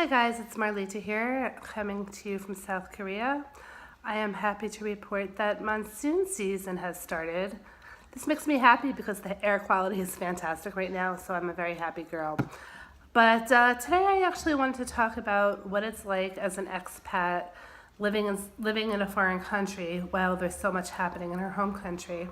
Hi guys, it's Marlita here, coming to you from South Korea. I am happy to report that monsoon season has started. This makes me happy because the air quality is fantastic right now, so I'm a very happy girl. But today I actually wanted to talk about what it's like as an expat living in a foreign country while there's so much happening in our home country.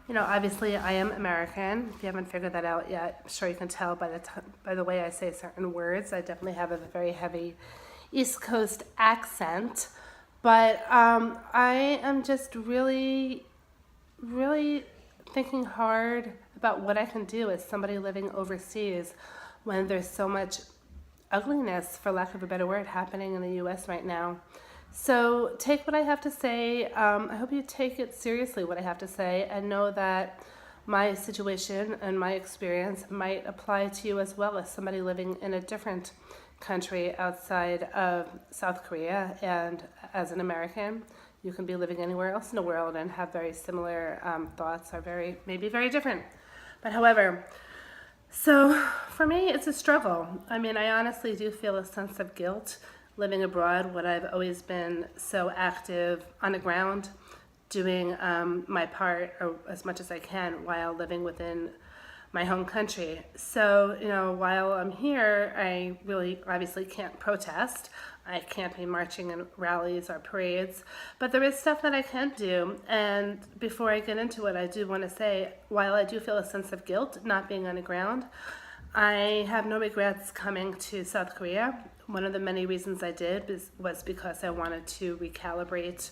You know, obviously I am American. If you haven't figured that out yet, I'm sure you can tell by the way I say certain words. I definitely have a very heavy East Coast accent. But I am just really thinking hard about what I can do as somebody living overseas when there's so much ugliness, for lack of a better word, happening in the U.S. right now. So take what I have to say. I hope you take it seriously, what I have to say, and know that my situation and my experience might apply to you as well as somebody living in a different country outside of South Korea. And as an American, you can be living anywhere else in the world and have very similar thoughts, or maybe very different. But however, so for me, it's a struggle. I mean, I honestly do feel a sense of guilt living abroad when I've always been so active on the ground, doing my part or as much as I can while living within my home country. So, you know, while I'm here, I really obviously can't protest. I can't be marching in rallies or parades, but there is stuff that I can do. And before I get into it, I do want to say, while I do feel a sense of guilt not being on the ground, I have no regrets coming to South Korea. One of the many reasons I did was because I wanted to recalibrate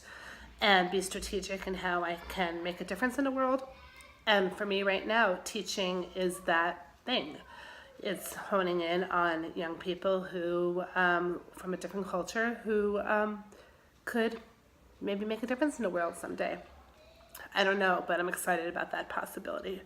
and be strategic in how I can make a difference in the world. And for me right now, teaching is that thing. It's honing in on young people who, from a different culture, who could maybe make a difference in the world someday. I don't know, but I'm excited about that possibility.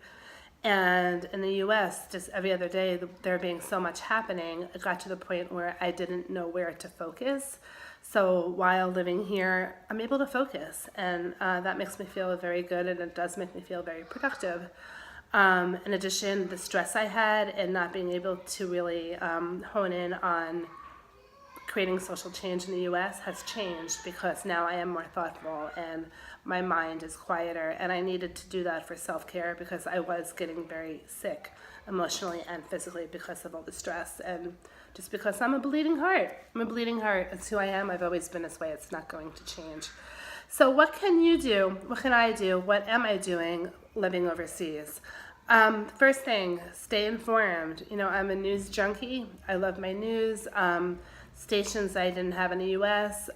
And in the US, just every other day, there being so much happening, it got to the point where I didn't know where to focus. So while living here, I'm able to focus, and that makes me feel very good, and it does make me feel very productive. In addition, the stress I had and not being able to really hone in on creating social change in the US has changed, because now I am more thoughtful and my mind is quieter, and I needed to do that for self-care because I was getting very sick emotionally and physically because of all the stress, and just because I'm a bleeding heart. I'm a bleeding heart. It's who I am. I've always been this way. It's not going to change. So what can you do? What can I do? What am I doing living overseas? First thing, stay informed. You know, I'm a news junkie. I love my news. Stations I didn't have in the U.S.,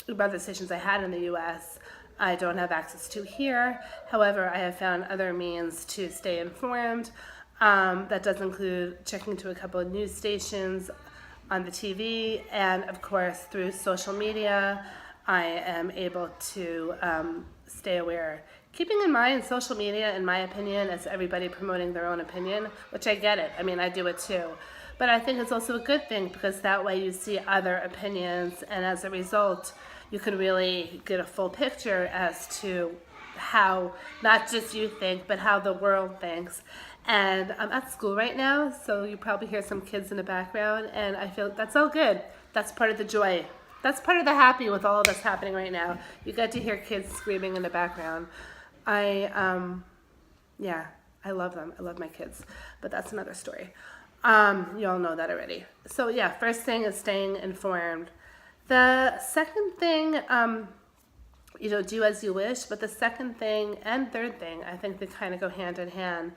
about the stations I had in the U.S., I don't have access to here. However, I have found other means to stay informed. That does include checking to a couple of news stations on the TV, and of course through social media, I am able to stay aware. Keeping in mind, social media, in my opinion, is everybody promoting their own opinion, which I get it. I mean, I do it too. But I think it's also a good thing, because that way you see other opinions, and as a result, you can really get a full picture as to how not just you think, but how the world thinks. And I'm at school right now, so you probably hear some kids in the background, and I feel that's all good. That's part of the joy. That's part of the happy with all that's happening right now. You get to hear kids screaming in the background. I love them. I love my kids, but that's another story. You all know that already. So yeah, first thing is staying informed. The second thing, do as you wish, but the second thing and third thing, I think they kind of go hand in hand.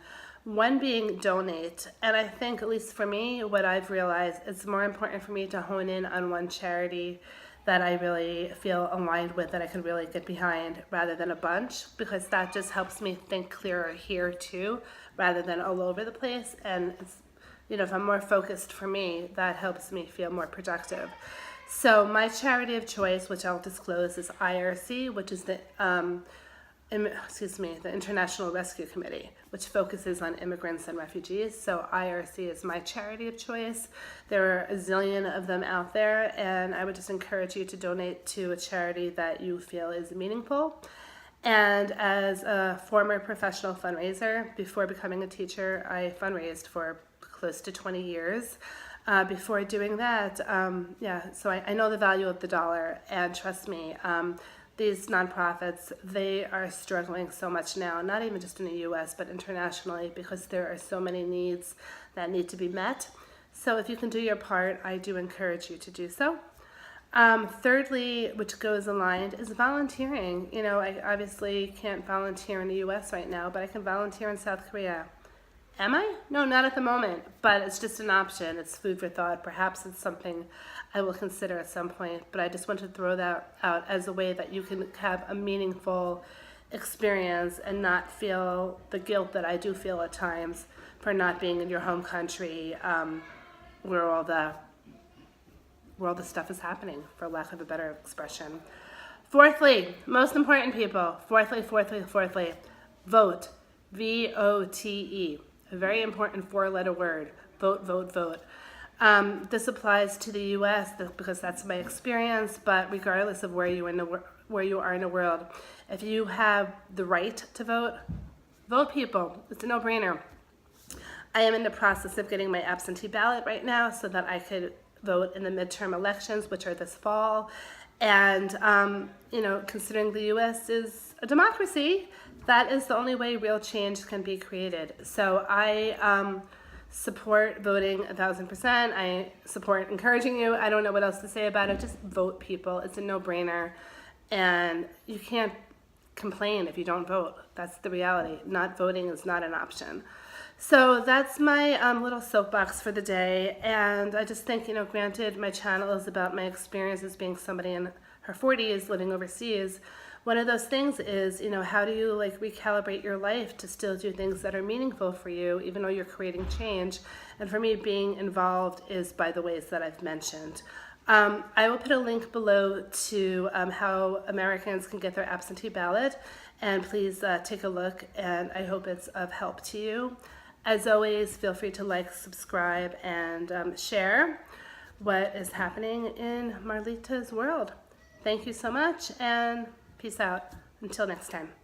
One being donate. And I think, at least for me, what I've realized, it's more important for me to hone in on one charity that I really feel aligned with, that I can really get behind, rather than a bunch, because that just helps me think clearer here too, rather than all over the place. And it's, if I'm more focused, for me, that helps me feel more productive. So my charity of choice, which I'll disclose, is IRC, which is the International Rescue Committee, which focuses on immigrants and refugees. So IRC is my charity of choice. There are a zillion of them out there, and I would just encourage you to donate to a charity that you feel is meaningful. And as a former professional fundraiser, before becoming a teacher, I fundraised for close to 20 years. before doing that. So I know the value of the dollar, and trust me, these nonprofits, they are struggling so much now, not even just in the US, but internationally, because there are so many needs that need to be met. So if you can do your part, I do encourage you to do so. Thirdly, which goes aligned, is volunteering. You know, I obviously can't volunteer in the US right now, but I can volunteer in South Korea. Am I? No, not at the moment, but it's just an option. It's food for thought. Perhaps it's something I will consider at some point, but I just want to throw that out as a way that you can have a meaningful experience and not feel the guilt that I do feel at times for not being in your home country, where all the stuff is happening, for lack of a better expression. Fourthly, most important people, fourthly, vote. V-O-T-E. A very important 4-letter word. Vote, vote, vote. This applies to the U.S. because that's my experience, but regardless of where you are in the world, if you have the right to vote, vote, people. It's a no-brainer. I am in the process of getting my absentee ballot right now so that I could vote in the midterm elections, which are this fall. And, considering the U.S. is a democracy, that is the only way real change can be created. So I support voting 1,000%. I support encouraging you. I don't know what else to say about it. Just vote, people. It's a no-brainer. And you can't complain if you don't vote. That's the reality. Not voting is not an option. So that's my little soapbox for the day. And I just think, granted, my channel is about my experiences being somebody in her 40s living overseas. One of those things is, how do you recalibrate your life to still do things that are meaningful for you, even though you're creating change? And for me, being involved is by the ways that I've mentioned. I will put a link below to how Americans can get their absentee ballot, and please take a look, and I hope it's of help to you. As always, feel free to like, subscribe, and share what is happening in Marlita's world. Thank you so much, and peace out. Until next time.